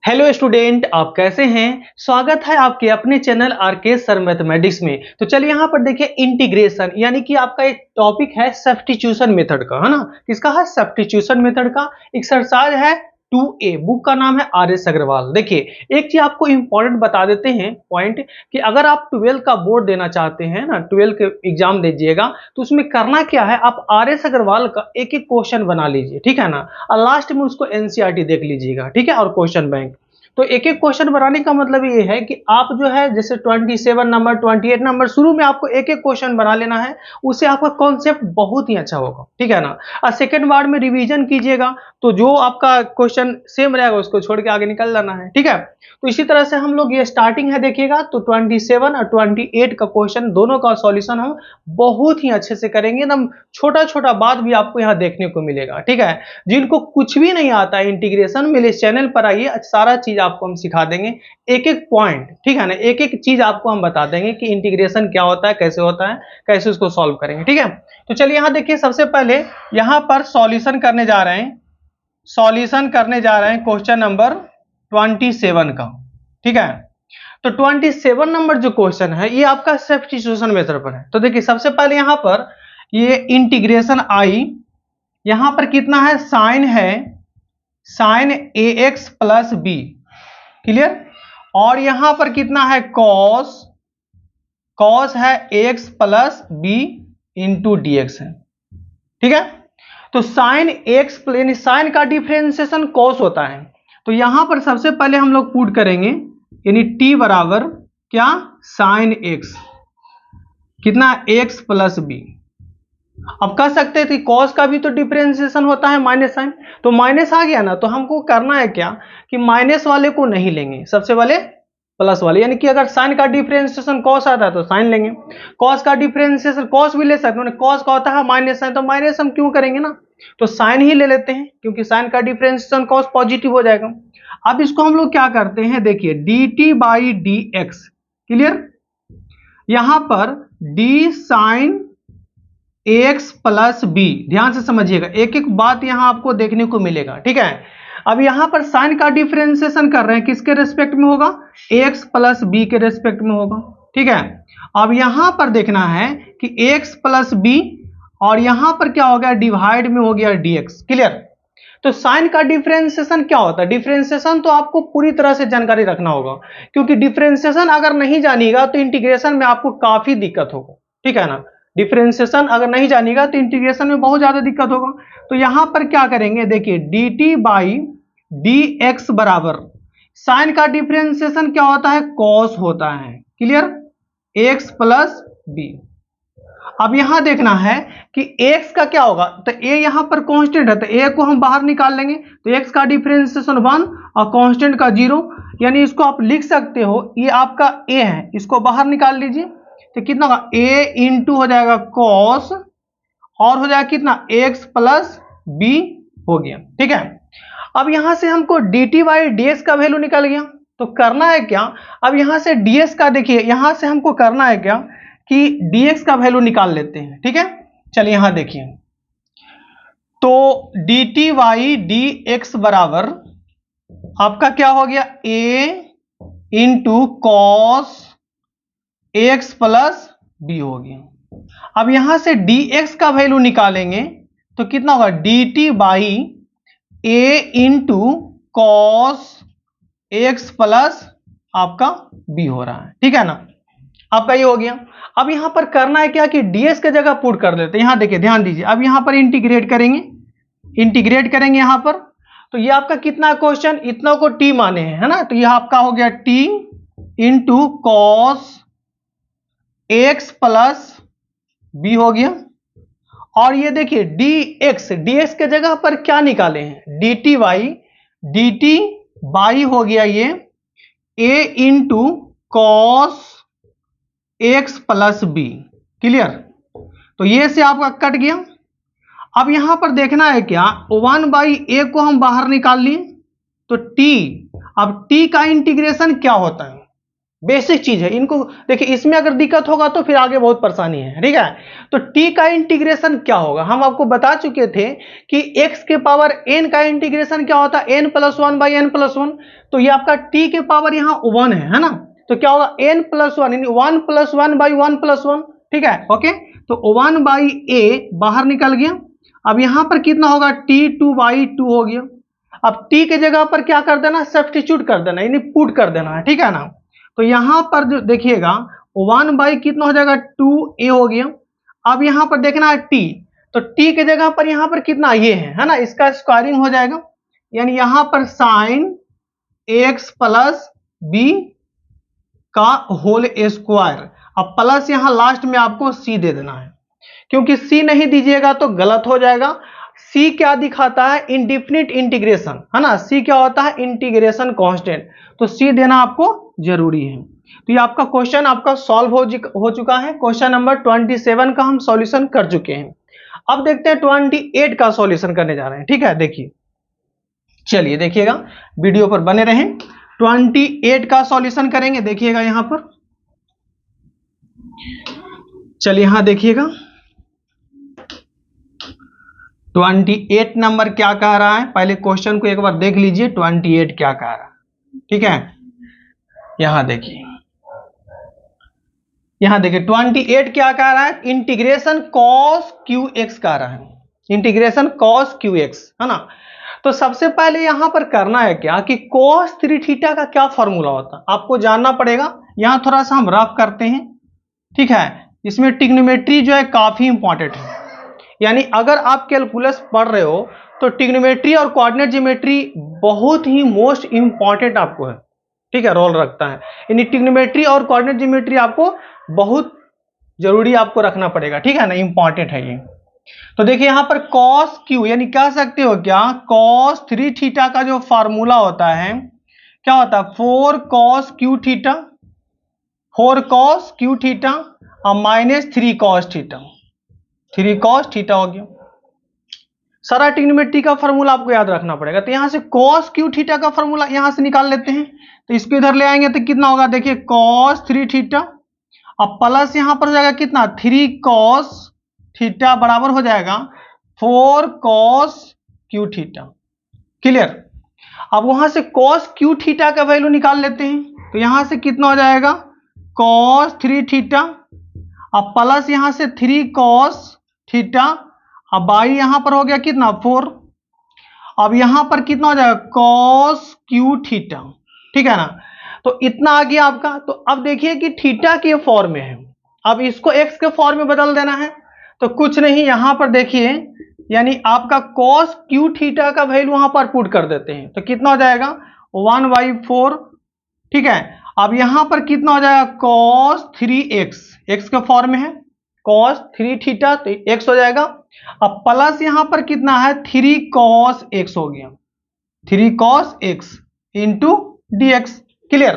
Hello student, आप कैसे हैं। स्वागत है आपके अपने चैनल आरके सर मैथमेटिक्स में। तो चलिए यहाँ पर देखिए इंटीग्रेशन यानी कि आपका एक टॉपिक है सब्स्टिट्यूशन मेथड का, है ना। किसका है? सब्स्टिट्यूशन मेथड का एक्सरसाइज है 2A। बुक का नाम है आर.एस. अग्रवाल। देखिए एक चीज आपको इंपॉर्टेंट बता देते हैं पॉइंट कि अगर आप 12 का बोर्ड देना चाहते हैं ना, 12 के एग्जाम दीजिएगा तो उसमें करना क्या है, आप आर.एस. अग्रवाल का एक एक क्वेश्चन बना लीजिए, ठीक है ना। और लास्ट में उसको एनसीईआरटी देख लीजिएगा, ठीक है, और क्वेश्चन बैंक। तो एक एक क्वेश्चन बनाने का मतलब ये है कि आप जो है जैसे 27 नंबर 28 नंबर शुरू में आपको एक एक क्वेश्चन बना लेना है। उससे आपका कॉन्सेप्ट बहुत ही अच्छा होगा, ठीक है ना। और सेकंड बार में रिवीजन कीजिएगा तो जो आपका क्वेश्चन सेम रहेगा उसको छोड़ के आगे निकल जाना है, ठीक है। तो इसी तरह से हम लोग ये स्टार्टिंग है देखिएगा तो 27 और 28 का क्वेश्चन दोनों का सॉल्यूशन हम बहुत ही अच्छे से करेंगे। एकदम छोटा छोटा बात भी आपको यहाँ देखने को मिलेगा, ठीक है। जिनको कुछ भी नहीं आता है इंटीग्रेशन, मेरे इस चैनल पर आइए, सारा चीज आपको हम सिखा देंगे, एक एक पॉइंट, ठीक है ना। एक एक चीज आपको हम बता देंगे कि इंटीग्रेशन क्या होता है, कैसे होता है, कैसे उसको सॉल्व करेंगे, ठीक है। तो चलिए यहाँ देखिए, सबसे पहले यहाँ पर सॉल्यूशन करने जा रहे हैं। सॉल्यूशन करने जा रहे हैं क्वेश्चन नंबर 27 का, ठीक है। तो 27 नंबर जो क्वेश्चन है ये आपका सब्स्टिट्यूशन मेथड पर है। तो देखिए सबसे पहले यहाँ पर ये इंटीग्रेशन आई, यहां पर कितना है, साइन है, sine a x plus b, clear. और यहां पर कितना है, कॉस, कॉस है x plus b into d x है, ठीक है। तो साइन एक्स यानी साइन का डिफरेंशिएशन कॉस होता है। तो यहां पर सबसे पहले हम लोग पुट करेंगे यानी टी बराबर क्या, साइन एक्स, कितना, एक्स प्लस बी। अब कह सकते हैं कि कॉस का भी तो डिफरेंशिएशन होता है माइनस साइन, तो माइनस आ गया ना, तो हमको करना है क्या कि माइनस वाले को नहीं लेंगे, सबसे पहले प्लस वाले। यानी कि अगर साइन का डिफरेंशिएशन कॉस आता है तो साइन लेंगे, कॉस का डिफरेंशिएशन कॉस भी ले सकते हैं, कॉस का होता है माइनस साइन, तो माइनस हम क्यों करेंगे ना, तो साइन ही ले लेते हैं क्योंकि साइन का डिफरेंशिएशन कॉस पॉजिटिव हो जाएगा। अब इसको हम लोग क्या करते हैं, देखिए d t by d x, clear. यहां पर d sine x plus b, ध्यान से समझिएगा, एक एक बात यहां आपको देखने को मिलेगा, ठीक है। अब यहां पर साइन का डिफरेंशिएशन कर रहे हैं, किसके रेस्पेक्ट में होगा, एक्स प्लस बी के रेस्पेक्ट में होगा, ठीक है। अब यहां पर देखना है कि एक्स प्लस बी और यहां पर क्या हो गया, डिवाइड में हो गया डीएक्स, क्लियर। तो साइन का डिफरेंशिएशन क्या होता है, डिफरेंशिएशन तो आपको पूरी तरह से जानकारी रखना होगा, क्योंकि डिफरेंशिएशन अगर नहीं जानिएगा तो इंटीग्रेशन में आपको काफी दिक्कत होगा, ठीक है ना। डिफरेंशिएशन अगर नहीं जानिएगा तो इंटीग्रेशन में बहुत ज्यादा दिक्कत होगा। तो यहां पर क्या करेंगे, देखिए d t by d x बराबर, साइन का डिफरेंशिएशन क्या होता है, कॉस होता है, क्लियर, एक्स प्लस बी। अब यहां देखना है कि x का क्या होगा, तो a यहां पर कांस्टेंट है तो a को हम बाहर निकाल लेंगे, तो x का डिफरेंशिएशन 1 और कांस्टेंट का 0, यानी इसको आप लिख सकते हो ये आपका a है, इसको बाहर निकाल लीजिए तो कितना होगा, a इंटू हो जाएगा cos और हो जाएगा कितना, x प्लस b हो गया, ठीक है। अब यहां से हमको dt बाई ds का वैल्यू निकल गया, तो करना है क्या, अब यहां से ds का देखिए, यहां से हमको करना है क्या कि dx का वैल्यू निकाल लेते हैं, ठीक है। चलिए यहां देखिए, तो dt बाई डी एक्स बराबर आपका क्या हो गया, a into cos x plus b हो गया। अब यहां से dx का वैल्यू निकालेंगे तो कितना होगा, dt by a into cos x plus आपका b हो रहा है, ठीक है ना। आपका ये हो गया। अब यहां पर करना है क्या कि ds के जगह पुट कर देते हैं, यहां देखिए ध्यान दीजिए, अब यहां पर इंटीग्रेट करेंगे, इंटीग्रेट करेंगे यहां पर, तो ये आपका कितना क्वेश्चन, इतना को t माने हैं, है ना, तो यह आपका हो गया t into cos x plus b हो गया। और ये देखिए dx के जगह पर क्या निकाले हैं, dt बाई हो गया ये a into cos x plus b, clear. तो ये से आपका कट गया। अब यहां पर देखना है क्या, 1 बाई ए को हम बाहर निकाल लिए तो t, अब t का इंटीग्रेशन क्या होता है, बेसिक चीज है, इनको देखिए, इसमें अगर दिक्कत होगा तो फिर आगे बहुत परेशानी है, ठीक है। तो t का इंटीग्रेशन क्या होगा, हम आपको बता चुके थे कि x के पावर n का इंटीग्रेशन क्या होता है, n plus one by n plus one. तो ये आपका t के पावर यहाँ 1 है ना, तो क्या होगा n प्लस वन, यानी 1 plus one by 1 plus one, ठीक है, ओके। तो 1 बाई a बाहर निकल गया। अब यहां पर कितना होगा, t2 बाई 2 हो गया। अब t के जगह पर क्या कर देना, सब्स्टिट्यूट कर देना, यानी पुट कर देना है, ठीक है ना। तो यहां पर जो देखिएगा 1 बाई कितना हो जाएगा, 2a हो गया। अब यहां पर देखना है t, तो t के जगह पर यहां पर कितना ये है ना, इसका स्क्वायरिंग हो जाएगा, यानी यहां पर साइन x प्लस b का होल स्क्वायर। अब प्लस यहां लास्ट में आपको c दे देना है, क्योंकि c नहीं दीजिएगा तो गलत हो जाएगा। c क्या दिखाता है, इंडिफिनिट इंटीग्रेशन, है ना, c क्या होता है, इंटीग्रेशन कांस्टेंट, तो c देना आपको जरूरी है। तो ये आपका क्वेश्चन आपका सॉल्व हो चुका है। क्वेश्चन नंबर 27 का हम सॉल्यूशन कर चुके हैं। अब देखते हैं 28 का सॉल्यूशन करने जा रहे हैं, ठीक है। देखिए, चलिए देखिएगा, वीडियो पर बने रहें। 28 का सॉल्यूशन करेंगे, देखिएगा यहां पर, चलिए यहां देखिएगा 28 नंबर क्या कह रहा है, पहले क्वेश्चन को एक बार देख लीजिए 28 क्या कह रहा है, ठीक है। यहां देखिए, 28 क्या कह रहा है, इंटीग्रेशन कॉस क्यू एक्स कह रहा है, इंटीग्रेशन कॉस क्यू एक्स, है ना। तो सबसे पहले यहां पर करना है क्या कि कॉस 3 थीटा का क्या फॉर्मूला होता है आपको जानना पड़ेगा। यहां थोड़ा सा हम रफ करते हैं, ठीक है। इसमें ट्रिग्नोमेट्री जो है काफी इंपॉर्टेंट है, यानी अगर आप कैलकुलस पढ़ रहे हो तो ट्रिग्नोमेट्री और कोऑर्डिनेट ज्योमेट्री बहुत ही मोस्ट इंपॉर्टेंट आपको है, ठीक है, रोल रखता है। यानी ट्रिग्नोमेट्री और कोऑर्डिनेट ज्योमेट्री आपको बहुत जरूरी आपको रखना पड़ेगा, ठीक है ना, इंपॉर्टेंट है ये। तो देखिए यहां पर cos q, यानी कह सकते हो क्या, cos 3 थीटा का जो फार्मूला होता है क्या होता है, 4 cos q theta, 4 cos q theta और minus 3 cos theta, 3 cos theta हो गया। सारा ट्रिग्नोमेट्री का फार्मूला आपको याद रखना पड़ेगा। तो यहां से cos q थीटा का फार्मूला यहां से निकाल लेते हैं, तो इसको इधर ले आएंगे तो कितना होगा, देखिए cos 3 थीटा, अब प्लस यहां पर हो जाएगा कितना, 3 cos थीटा बराबर हो जाएगा 4 cos q थीटा, क्लियर। अब वहां से cos q थीटा का वैल्यू निकाल लेते हैं, तो यहां से कितना हो जाएगा, cos 3 थीटा, अब प्लस यहां से 3 cos थीटा, अब बाई यहां पर हो गया कितना 4, अब यहां पर कितना हो जाएगा cos q थीटा, ठीक है ना। तो इतना आ गया आपका। तो अब देखिए कि थीटा के फॉर्म में है, अब इसको x के फॉर्म में बदल देना है, तो कुछ नहीं, यहां पर देखिए, यानी आपका cos q थीटा का वैल्यू वहां पर पुट कर देते हैं, तो कितना हो जाएगा 1/4, ठीक है। अब यहां पर कितना हो जाएगा cos 3x, x के फॉर्म में है cos 3 थीटा, तो x हो जाएगा। अब प्लस यहां पर कितना है 3 cos x हो गया, 3 cos x into dx, clear.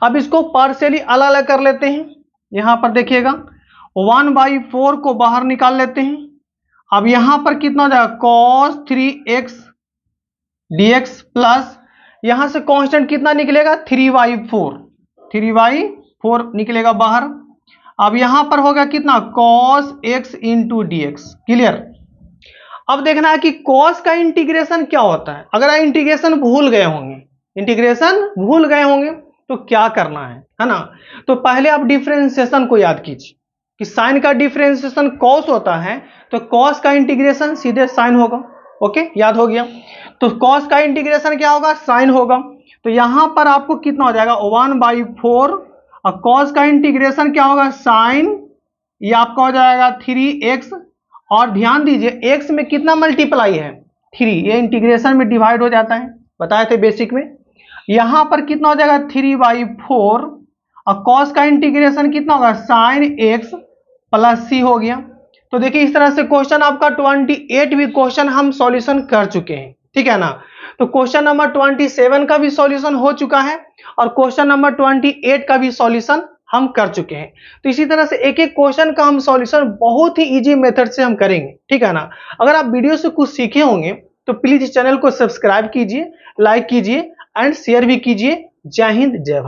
अब इसको पार्शियली अलग अलग कर लेते हैं, यहां पर देखिएगा 1/4 को बाहर निकाल लेते हैं। अब यहां पर कितना हो जाएगा cos 3x dx प्लस यहां से कांस्टेंट कितना निकलेगा 3/4, 3/4 निकलेगा बाहर। अब यहां पर होगा कितना cos x into dx, clear. अब देखना है कि cos का इंटीग्रेशन क्या होता है। अगर आप इंटीग्रेशन भूल गए होंगे तो क्या करना है ना। तो पहले आप डिफरेंशिएशन को याद कीजिए कि साइन का डिफरेंशिएशन cos होता है, तो cos का इंटीग्रेशन सीधे साइन होगा, ओके, याद हो गया। तो cos का इंटीग्रेशन क्या होगा, साइन होगा। तो यहां पर आपको कितना हो जाएगा 1/4, और cos का इंटीग्रेशन क्या होगा, साइन, ये आपका हो जाएगा 3x, और ध्यान दीजिए x में कितना मल्टीप्लाई है 3, ये इंटीग्रेशन में डिवाइड हो जाता है, बताए थे बेसिक में। यहां पर कितना हो जाएगा 3/4, और cos का इंटीग्रेशन कितना होगा साइन x प्लस c हो गया। तो देखिए इस तरह से क्वेश्चन आपका 28 भी क्वेश्चन हम सॉल्यूशन कर चुके हैं, ठीक है ना। तो क्वेश्चन नंबर 27 का भी सॉल्यूशन हो चुका है, और क्वेश्चन नंबर 28 का भी सॉल्यूशन हम कर चुके हैं। तो इसी तरह से एक एक क्वेश्चन का हम सॉल्यूशन बहुत ही इजी मेथड से हम करेंगे, ठीक है ना। अगर आप वीडियो से कुछ सीखे होंगे तो प्लीज इस चैनल को सब्सक्राइब कीजिए, लाइक कीजिए एंड शेयर भी कीजिए। जय हिंद, जय भारत।